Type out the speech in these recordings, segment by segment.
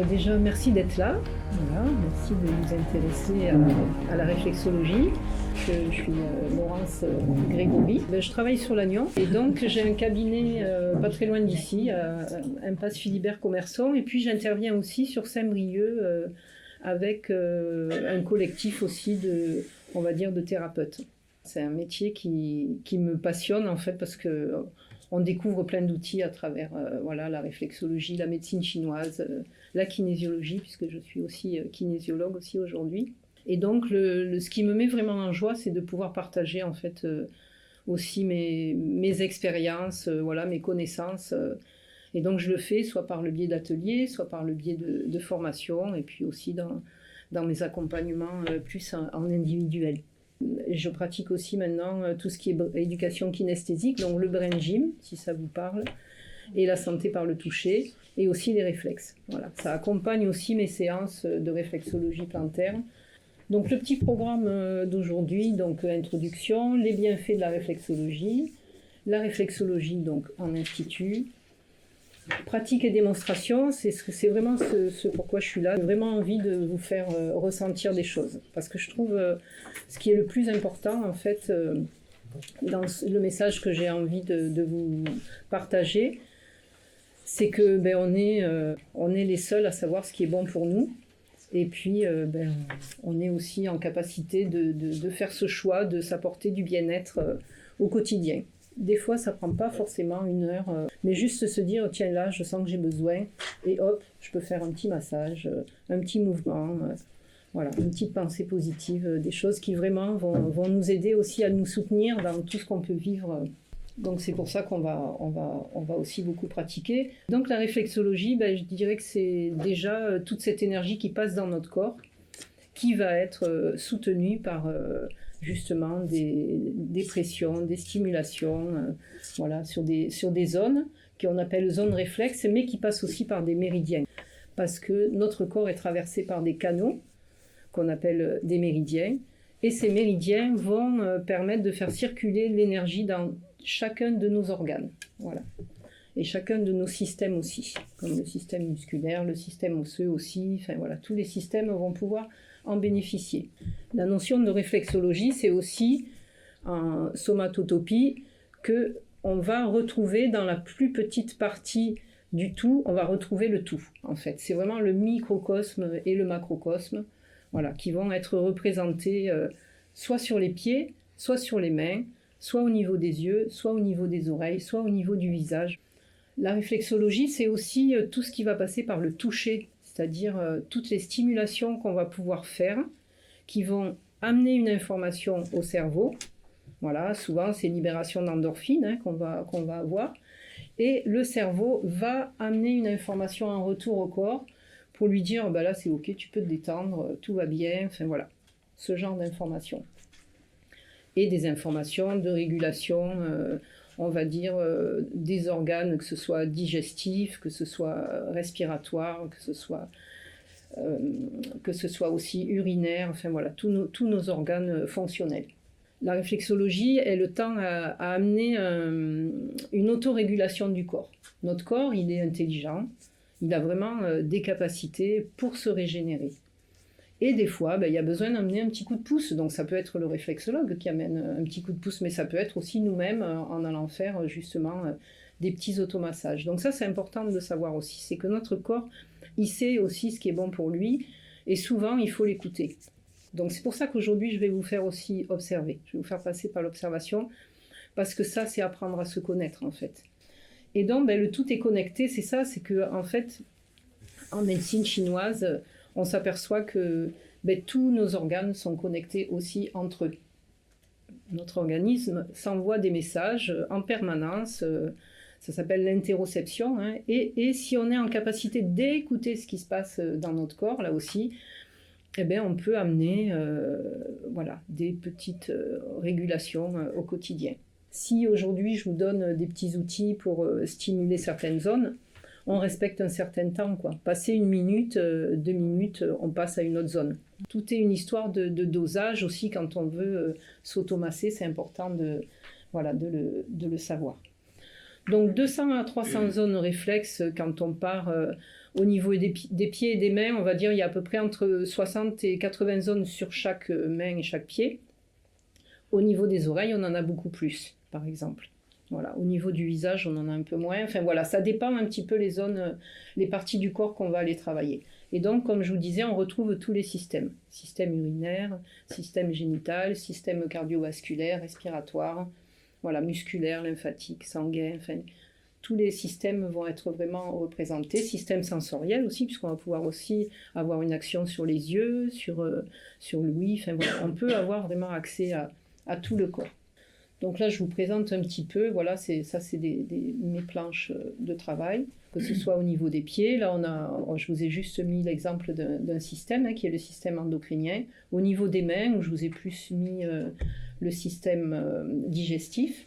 Déjà, merci d'être là. Voilà, merci de vous intéresser à la réflexologie. Je suis Laurence Grégory. Je travaille sur Lannion et donc j'ai un cabinet pas très loin d'ici, à Impasse Philibert Commerçant. Et puis j'interviens aussi sur Saint-Brieuc avec un collectif aussi on va dire, de thérapeutes. C'est un métier qui me passionne en fait parce que on découvre plein d'outils à travers la réflexologie, la médecine chinoise, la kinésiologie, puisque je suis aussi kinésiologue aussi aujourd'hui. Et donc, ce qui me met vraiment en joie, c'est de pouvoir partager en fait aussi mes expériences, mes connaissances. Et donc, je le fais soit par le biais d'ateliers, soit par le biais de formations, et puis aussi dans mes accompagnements plus en individuel. Je pratique aussi maintenant tout ce qui est éducation kinesthésique, donc le brain gym, si ça vous parle, et la santé par le toucher, et aussi les réflexes. Voilà. Ça accompagne aussi mes séances de réflexologie plantaire. Donc le petit programme d'aujourd'hui, donc introduction, les bienfaits de la réflexologie donc en institut, pratique et démonstration, c'est vraiment ce pourquoi je suis là. J'ai vraiment envie de vous faire ressentir des choses. Parce que je trouve ce qui est le plus important, en fait, dans le message que j'ai envie de vous partager, c'est que on est les seuls à savoir ce qui est bon pour nous. Et puis, on est aussi en capacité de faire ce choix, de s'apporter du bien-être au quotidien. Des fois, ça prend pas forcément 1 heure, mais juste se dire, tiens là, je sens que j'ai besoin, et hop, je peux faire un petit massage, un petit mouvement, une petite pensée positive, des choses qui vraiment vont nous aider aussi à nous soutenir dans tout ce qu'on peut vivre. Donc c'est pour ça qu'on va aussi beaucoup pratiquer. Donc la réflexologie, je dirais que c'est déjà toute cette énergie qui passe dans notre corps, qui va être soutenue par justement des pressions, des stimulations, sur des zones qu'on appelle zones réflexes, mais qui passent aussi par des méridiens. Parce que notre corps est traversé par des canaux qu'on appelle des méridiens, et ces méridiens vont permettre de faire circuler l'énergie dans chacun de nos organes. Voilà. Et chacun de nos systèmes aussi, comme le système musculaire, le système osseux aussi, tous les systèmes vont pouvoir en bénéficier. La notion de réflexologie, c'est aussi en somatotopie qu'on va retrouver dans la plus petite partie du tout, on va retrouver le tout, en fait. C'est vraiment le microcosme et le macrocosme, qui vont être représentés soit sur les pieds, soit sur les mains, soit au niveau des yeux, soit au niveau des oreilles, soit au niveau du visage. La réflexologie, c'est aussi tout ce qui va passer par le toucher, c'est-à-dire toutes les stimulations qu'on va pouvoir faire, qui vont amener une information au cerveau. Voilà, souvent c'est libération d'endorphines qu'on va avoir. Et le cerveau va amener une information en retour au corps pour lui dire, là c'est ok, tu peux te détendre, tout va bien, ce genre d'informations. Et des informations de régulation, on va dire, des organes, que ce soit digestif, que ce soit respiratoire, que ce soit aussi urinaire, tous nos organes fonctionnels. La réflexologie, elle tend à amener une autorégulation du corps. Notre corps, il est intelligent, il a vraiment des capacités pour se régénérer. Et des fois, il y a besoin d'amener un petit coup de pouce. Donc ça peut être le réflexologue qui amène un petit coup de pouce, mais ça peut être aussi nous-mêmes en allant faire justement des petits automassages. Donc ça, c'est important de le savoir aussi. C'est que notre corps, il sait aussi ce qui est bon pour lui, et souvent, il faut l'écouter. Donc c'est pour ça qu'aujourd'hui, je vais vous faire aussi observer. Je vais vous faire passer par l'observation, parce que ça, c'est apprendre à se connaître, en fait. Et donc, le tout est connecté, c'est ça, c'est que en fait, en médecine chinoise, on s'aperçoit que tous nos organes sont connectés aussi entre eux. Notre organisme s'envoie des messages en permanence, ça s'appelle l'interoception, et si on est en capacité d'écouter ce qui se passe dans notre corps, là aussi, on peut amener des petites régulations au quotidien. Si aujourd'hui je vous donne des petits outils pour stimuler certaines zones, on respecte un certain temps, Passer 1 minute, 2 minutes, on passe à une autre zone. Tout est une histoire de dosage aussi. Quand on veut s'automasser, c'est important de le savoir. Donc 200 à 300 zones réflexes quand on part Au niveau des pieds et des mains, on va dire il y a à peu près entre 60 et 80 zones sur chaque main et chaque pied. Au niveau des oreilles, on en a beaucoup plus, par exemple. Voilà. Au niveau du visage, on en a un peu moins. Enfin voilà, ça dépend un petit peu les zones, les parties du corps qu'on va aller travailler. Et donc, comme je vous disais, on retrouve tous les systèmes. Système urinaire, système génital, système cardiovasculaire, respiratoire, voilà, musculaire, lymphatique, sanguin, enfin, tous les systèmes vont être vraiment représentés. Système sensoriel aussi, puisqu'on va pouvoir aussi avoir une action sur les yeux, sur l'ouïe. Enfin, voilà, on peut avoir vraiment accès à tout le corps. Donc là, je vous présente un petit peu, voilà, c'est mes planches de travail, que ce soit au niveau des pieds. Là, je vous ai juste mis l'exemple d'un système, qui est le système endocrinien. Au niveau des mains, où je vous ai plus mis le système digestif.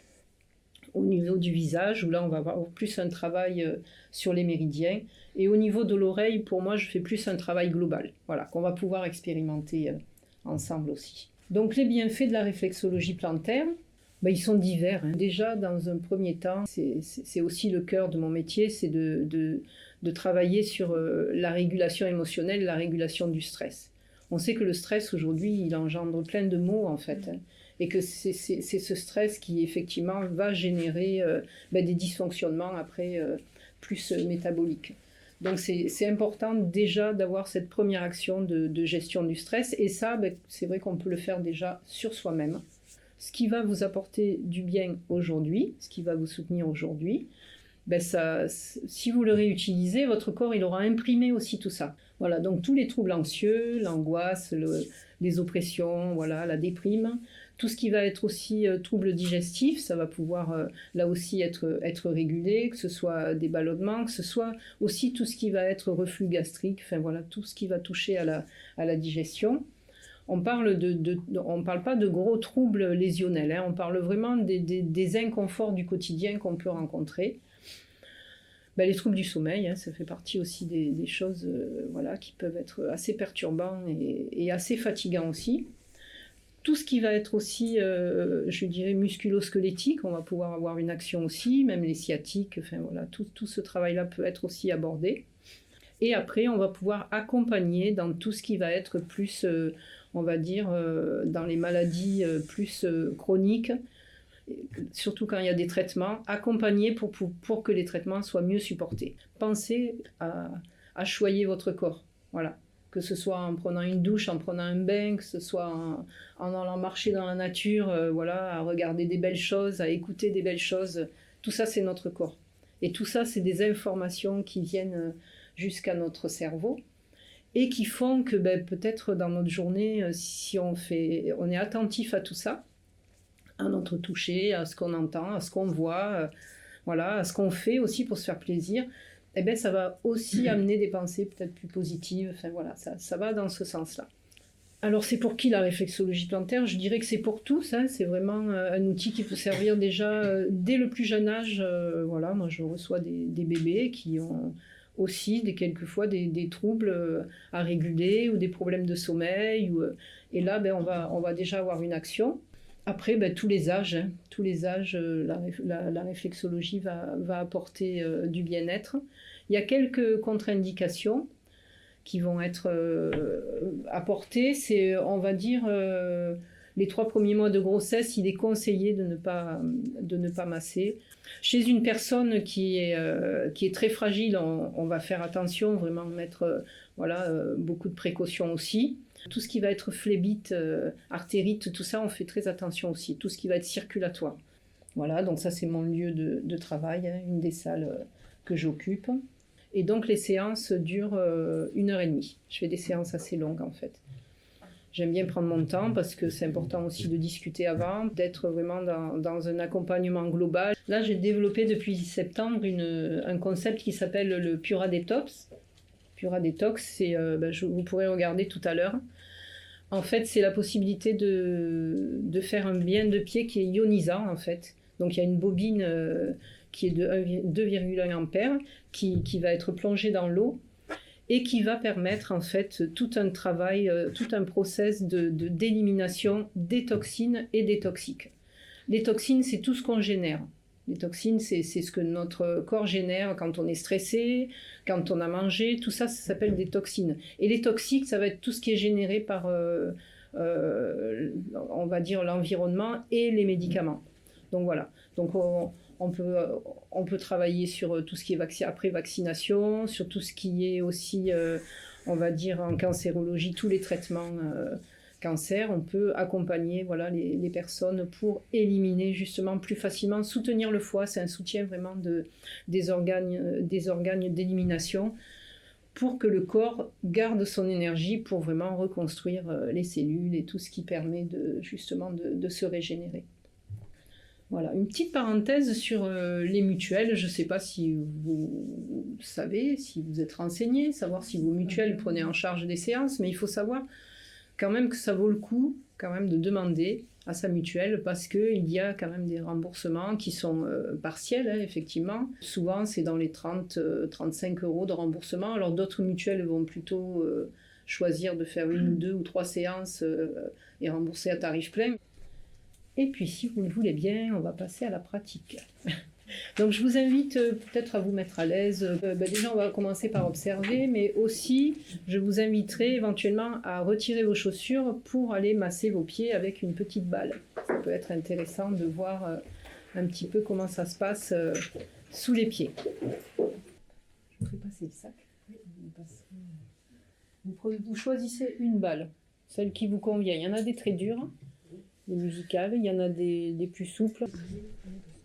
Au niveau du visage, où là, on va avoir plus un travail sur les méridiens. Et au niveau de l'oreille, pour moi, je fais plus un travail global, voilà, qu'on va pouvoir expérimenter ensemble aussi. Donc, les bienfaits de la réflexologie plantaire, ils sont divers. Déjà, dans un premier temps, c'est aussi le cœur de mon métier, c'est de travailler sur la régulation émotionnelle, la régulation du stress. On sait que le stress, aujourd'hui, il engendre plein de maux, en fait. Et que c'est ce stress qui, effectivement, va générer des dysfonctionnements après plus métaboliques. Donc, c'est important déjà d'avoir cette première action de gestion du stress. Et ça, c'est vrai qu'on peut le faire déjà sur soi-même. Ce qui va vous apporter du bien aujourd'hui, ce qui va vous soutenir aujourd'hui, si vous le réutilisez, votre corps il aura imprimé aussi tout ça. Voilà, donc tous les troubles anxieux, l'angoisse, les oppressions, voilà, la déprime, tout ce qui va être aussi troubles digestifs, ça va pouvoir là aussi être régulé, que ce soit des ballonnements, que ce soit aussi tout ce qui va être reflux gastrique, enfin voilà, tout ce qui va toucher à la digestion. On parle pas de gros troubles lésionnels, on parle vraiment des inconforts du quotidien qu'on peut rencontrer. Les troubles du sommeil, ça fait partie aussi des choses voilà, qui peuvent être assez perturbants et assez fatigants aussi. Tout ce qui va être aussi, je dirais, musculo-squelettique, on va pouvoir avoir une action aussi, même les sciatiques, enfin voilà, tout ce travail-là peut être aussi abordé. Et après, on va pouvoir accompagner dans tout ce qui va être plus, on va dire, dans les maladies plus chroniques, surtout quand il y a des traitements, accompagner pour que les traitements soient mieux supportés. Pensez à choyer votre corps, voilà. Que ce soit en prenant une douche, en prenant un bain, que ce soit en allant marcher dans la nature, voilà, à regarder des belles choses, à écouter des belles choses. Tout ça, c'est notre corps. Et tout ça, c'est des informations qui viennent jusqu'à notre cerveau et qui font que peut-être dans notre journée, si on est attentif à tout ça, à notre toucher, à ce qu'on entend, à ce qu'on voit, voilà, à ce qu'on fait aussi pour se faire plaisir, ça va aussi amener des pensées peut-être plus positives. Enfin voilà, ça va dans ce sens-là. Alors c'est pour qui la réflexologie plantaire? Je dirais que c'est pour tous, c'est vraiment un outil qui peut servir déjà dès le plus jeune âge. Voilà, moi je reçois des bébés qui ont aussi quelquefois des troubles à réguler ou des problèmes de sommeil. Et là, on va déjà avoir une action. Après, tous les âges, la réflexologie va apporter du bien-être. Il y a quelques contre-indications qui vont être apportées. C'est, on va dire, les 3 premiers mois de grossesse, il est conseillé de ne pas masser. Chez une personne qui est très fragile, on va faire attention, vraiment mettre beaucoup de précautions aussi. Tout ce qui va être phlébite, artérite, tout ça, on fait très attention aussi. Tout ce qui va être circulatoire. Voilà, donc ça c'est mon lieu de travail, une des salles que j'occupe. Et donc les séances durent 1h30. Je fais des séances assez longues en fait. J'aime bien prendre mon temps parce que c'est important aussi de discuter avant, d'être vraiment dans un accompagnement global. Là, j'ai développé depuis septembre un concept qui s'appelle le Pura Detox. Pura Detox, c'est, vous pourrez regarder tout à l'heure. En fait, c'est la possibilité de faire un bien de pied qui est ionisant en fait. Donc il y a une bobine qui est de 2,1 ampères qui va être plongée dans l'eau et qui va permettre en fait tout un travail, tout un process d'élimination des toxines et des toxiques. Les toxines, c'est tout ce qu'on génère. Les toxines, c'est ce que notre corps génère quand on est stressé, quand on a mangé, tout ça, ça s'appelle des toxines. Et les toxiques, ça va être tout ce qui est généré par, on va dire, l'environnement et les médicaments. Donc voilà. Donc on peut travailler sur tout ce qui est après vaccination, sur tout ce qui est aussi, on va dire, en cancérologie, tous les traitements cancer. On peut accompagner voilà, les personnes pour éliminer justement plus facilement, soutenir le foie. C'est un soutien vraiment des organes d'élimination pour que le corps garde son énergie pour vraiment reconstruire les cellules et tout ce qui permet justement de se régénérer. Voilà, une petite parenthèse sur les mutuelles. Je ne sais pas si vous savez, si vous êtes renseigné, savoir si vos mutuelles prenaient en charge des séances, mais il faut savoir quand même que ça vaut le coup quand même de demander à sa mutuelle parce qu'il y a quand même des remboursements qui sont partiels, hein, effectivement. Souvent, c'est dans les 30-35 € de remboursement. Alors d'autres mutuelles vont plutôt choisir de faire 1 ou 2 ou 3 séances et rembourser à tarif plein. Et puis, si vous le voulez bien, on va passer à la pratique. Donc, je vous invite peut-être à vous mettre à l'aise. Déjà, on va commencer par observer, mais aussi, je vous inviterai éventuellement à retirer vos chaussures pour aller masser vos pieds avec une petite balle. Ça peut être intéressant de voir un petit peu comment ça se passe sous les pieds. Je vous fais passer le sac. Vous choisissez une balle, celle qui vous convient. Il y en a des très dures, des musicales, il y en a des plus souples.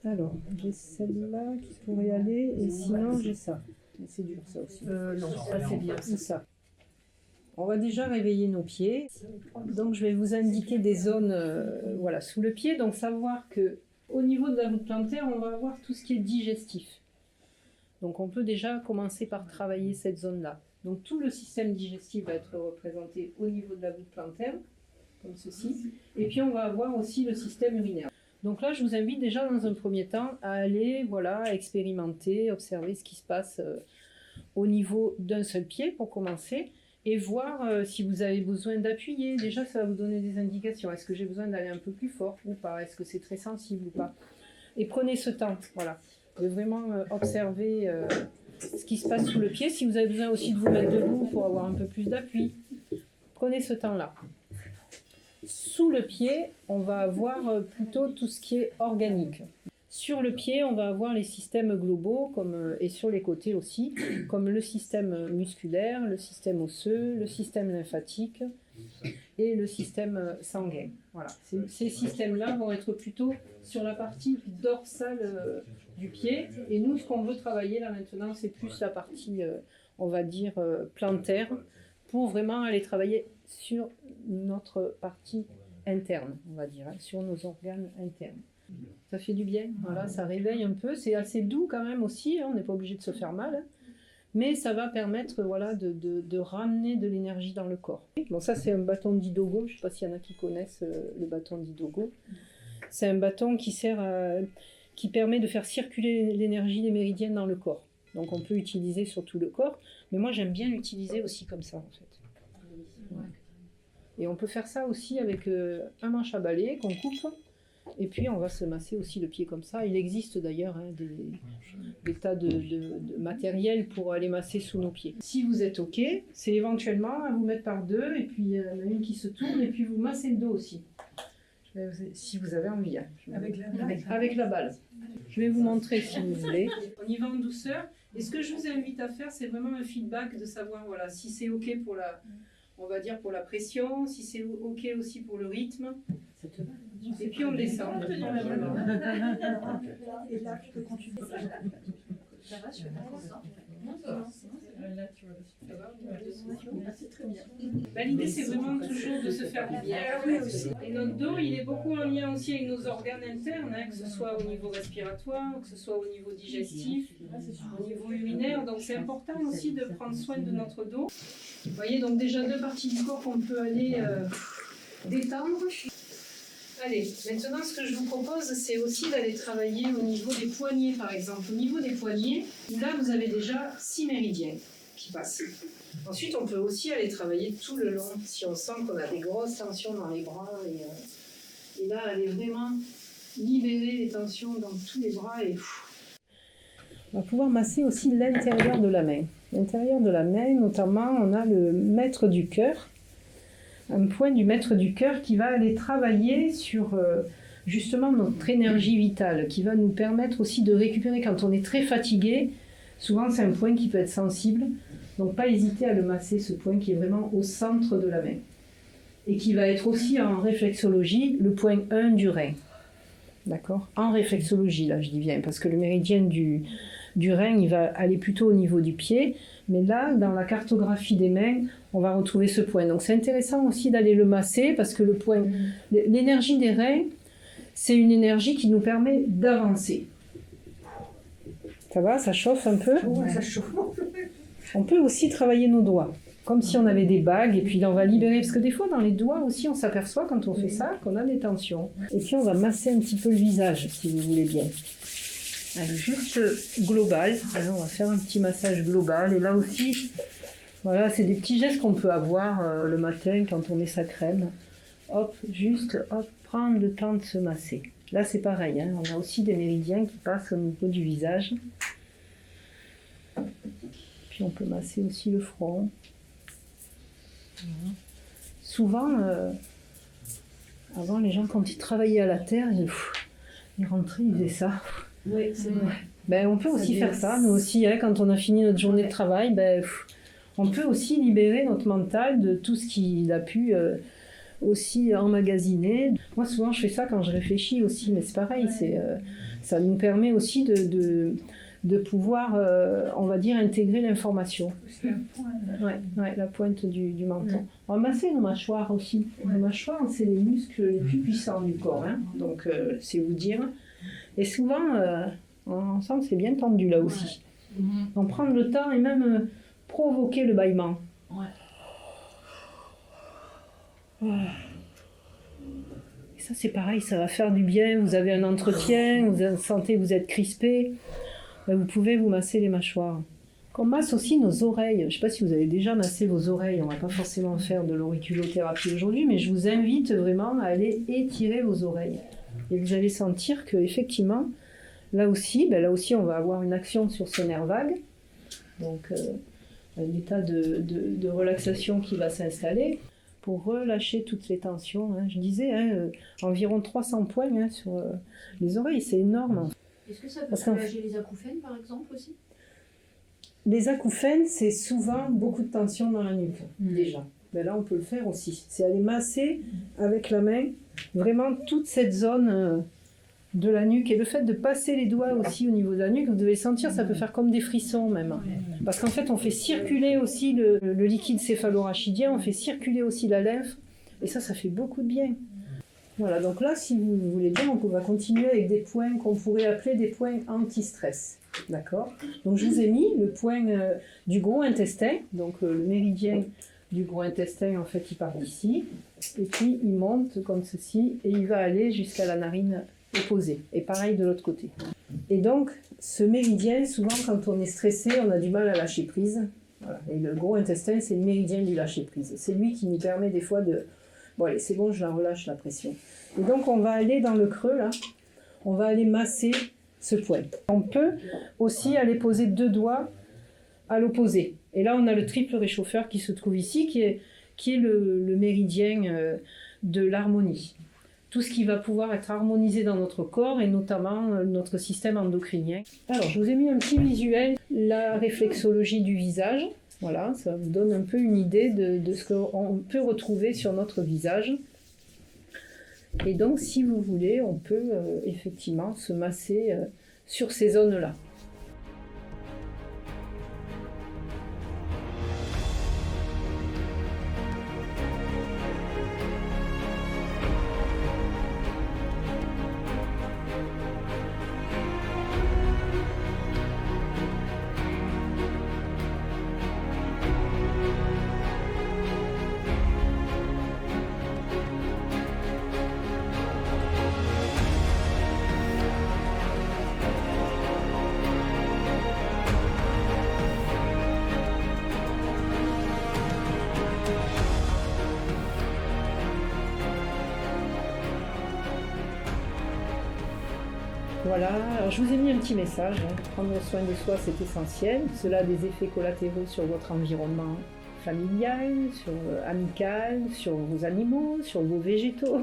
Alors, j'ai celle-là qui pourrait aller, et sinon j'ai ça. Mais c'est dur ça aussi. Non, ça c'est bien. C'est ça. On va déjà réveiller nos pieds. Donc je vais vous indiquer des zones voilà, sous le pied. Donc savoir qu'au niveau de la voûte plantaire, on va avoir tout ce qui est digestif. Donc on peut déjà commencer par travailler cette zone-là. Donc tout le système digestif va être représenté au niveau de la voûte plantaire, comme ceci. Et puis on va avoir aussi le système urinaire. Donc là, je vous invite déjà dans un premier temps à aller voilà, expérimenter, observer ce qui se passe au niveau d'un seul pied pour commencer et voir si vous avez besoin d'appuyer. Déjà, ça va vous donner des indications. Est-ce que j'ai besoin d'aller un peu plus fort ou pas? Est-ce que c'est très sensible ou pas? Et prenez ce temps, voilà, de vraiment observer ce qui se passe sous le pied. Si vous avez besoin aussi de vous mettre debout pour avoir un peu plus d'appui, prenez ce temps-là. Sous le pied, on va avoir plutôt tout ce qui est organique. Sur le pied, on va avoir les systèmes globaux et sur les côtés aussi, comme le système musculaire, le système osseux, le système lymphatique et le système sanguin. Voilà. Ces systèmes-là vont être plutôt sur la partie dorsale du pied. Et nous, ce qu'on veut travailler là maintenant, c'est plus la partie, on va dire, plantaire, pour vraiment aller travailler sur notre partie interne, on va dire, hein, sur nos organes internes. Ça fait du bien, voilà, ça réveille un peu, c'est assez doux quand même aussi, hein, on n'est pas obligé de se faire mal, hein, mais ça va permettre voilà, de ramener de l'énergie dans le corps. Bon, ça c'est un bâton d'Idogo, je ne sais pas s'il y en a qui connaissent le bâton d'Idogo. C'est un bâton qui permet de faire circuler l'énergie des méridiennes dans le corps. Donc on peut l'utiliser sur tout le corps, mais moi j'aime bien l'utiliser aussi comme ça en fait. Ouais. Et on peut faire ça aussi avec un manche à balai qu'on coupe, et puis on va se masser aussi le pied comme ça. Il existe d'ailleurs hein, des tas de matériel pour aller masser sous nos pieds. Si vous êtes OK, c'est éventuellement à vous mettre par deux, et puis il y en a une qui se tourne, et puis vous massez le dos aussi. Si vous avez envie. Hein. Avec la balle. Je vais vous montrer si vous voulez. On y va en douceur. Et ce que je vous invite à faire, c'est vraiment un feedback de savoir voilà, si c'est OK pour on va dire pour la pression, si c'est OK aussi pour le rythme. Et puis on descend. Et là, quand tu descends. Ça va, je fais pas ça. Là, tu vois, ça va, c'est très bien. L'idée, c'est vraiment toujours de se faire du bien. Et notre dos, il est beaucoup en lien aussi avec nos organes internes, hein, que ce soit au niveau respiratoire, que ce soit au niveau digestif, au niveau urinaire. Donc, c'est important aussi de prendre soin de notre dos. Vous voyez, donc déjà 2 parties du corps qu'on peut aller détendre. Allez, maintenant ce que je vous propose, c'est aussi d'aller travailler au niveau des poignets, par exemple. Au niveau des poignets, là vous avez déjà 6 méridiens qui passent. Ensuite, on peut aussi aller travailler tout le long, si on sent qu'on a des grosses tensions dans les bras. Et là, aller vraiment libérer les tensions dans tous les bras et on va pouvoir masser aussi l'intérieur de la main. L'intérieur de la main, notamment, on a le maître du cœur, un point du maître du cœur qui va aller travailler sur justement notre énergie vitale, qui va nous permettre aussi de récupérer quand on est très fatigué. Souvent, c'est un point qui peut être sensible, donc pas hésiter à le masser, ce point qui est vraiment au centre de la main. Et qui va être aussi en réflexologie le point 1 du rein. D'accord ? En réflexologie, là, je dis bien, parce que le méridien du rein, il va aller plutôt au niveau du pied, mais là, dans la cartographie des mains, on va retrouver ce point. Donc c'est intéressant aussi d'aller le masser, parce que le point, l'énergie des reins, c'est une énergie qui nous permet d'avancer. Ça va, ça chauffe un peu ? Ouais, ça chauffe. On peut aussi travailler nos doigts, comme si on avait des bagues, et puis là on va libérer, parce que des fois dans les doigts aussi on s'aperçoit quand on fait ça qu'on a des tensions. Et puis on va masser un petit peu le visage, si vous voulez bien. Allez, juste global, alors on va faire un petit massage global, et là aussi, voilà, c'est des petits gestes qu'on peut avoir le matin quand on met sa crème. Hop, juste, hop, prendre le temps de se masser. Là c'est pareil, hein, on a aussi des méridiens qui passent au niveau du visage. Puis on peut masser aussi le front. Voilà. Souvent, avant les gens quand ils travaillaient à la terre, ils rentraient, ils faisaient ça. Oui, c'est vrai. Ben, on peut aussi faire ça, nous aussi, hein, quand on a fini notre journée de travail, ben, on peut aussi libérer notre mental de tout ce qu'il a pu aussi emmagasiner. Moi souvent je fais ça quand je réfléchis aussi, mais c'est pareil, ça nous permet aussi de pouvoir, on va dire, intégrer l'information. C'est un point. Ouais, la pointe du menton. On va masser nos mâchoires aussi. Les mâchoires, c'est les muscles les plus puissants du corps, hein. Donc c'est vous dire. Et souvent, on sent que c'est bien tendu là aussi. Donc prendre le temps et même provoquer le bâillement. Ouais. Et ça c'est pareil, ça va faire du bien. Vous avez un entretien, vous sentez que vous êtes crispé. Vous pouvez vous masser les mâchoires. On masse aussi nos oreilles. Je ne sais pas si vous avez déjà massé vos oreilles. On ne va pas forcément faire de l'auriculothérapie aujourd'hui, mais je vous invite vraiment à aller étirer vos oreilles. Et vous allez sentir qu'effectivement, là aussi, on va avoir une action sur ce nerf vague. Donc, un état de relaxation qui va s'installer pour relâcher toutes les tensions. Hein. Je disais, environ 300 points sur les oreilles, c'est énorme. Est-ce que ça peut soulager les acouphènes, par exemple, aussi ? Les acouphènes, c'est souvent beaucoup de tension dans la nuque, déjà. Mais là, on peut le faire aussi. C'est aller masser avec la main vraiment toute cette zone de la nuque. Et le fait de passer les doigts aussi au niveau de la nuque, vous devez sentir, ça peut faire comme des frissons même. Parce qu'en fait, on fait circuler aussi le liquide céphalorachidien, on fait circuler aussi la lymphe. Et ça fait beaucoup de bien. Voilà, donc là, si vous voulez bien, on va continuer avec des points qu'on pourrait appeler des points anti-stress. D'accord ? Donc je vous ai mis le point du gros intestin, donc le méridien du gros intestin, en fait, il part d'ici, et puis il monte comme ceci, et il va aller jusqu'à la narine opposée, et pareil de l'autre côté. Et donc, ce méridien, souvent quand on est stressé, on a du mal à lâcher prise. Voilà. Et le gros intestin, c'est le méridien du lâcher prise. C'est lui qui nous permet des fois de... Bon allez, c'est bon, je la relâche la pression. Et donc on va aller dans le creux là, on va aller masser ce point. On peut aussi aller poser 2 doigts à l'opposé. Et là on a le triple réchauffeur qui se trouve ici, qui est le méridien de l'harmonie. Tout ce qui va pouvoir être harmonisé dans notre corps et notamment notre système endocrinien. Alors je vous ai mis un petit visuel, la réflexologie du visage. Voilà, ça vous donne un peu une idée de ce qu'on peut retrouver sur notre visage. Et donc, si vous voulez, on peut effectivement se masser sur ces zones-là. Voilà, alors je vous ai mis un petit message, hein. Prendre soin de soi c'est essentiel, cela a des effets collatéraux sur votre environnement familial, amical, sur vos animaux, sur vos végétaux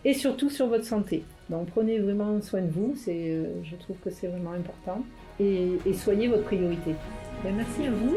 et surtout sur votre santé. Donc prenez vraiment soin de vous, je trouve que c'est vraiment important et soyez votre priorité. Bien, merci à vous.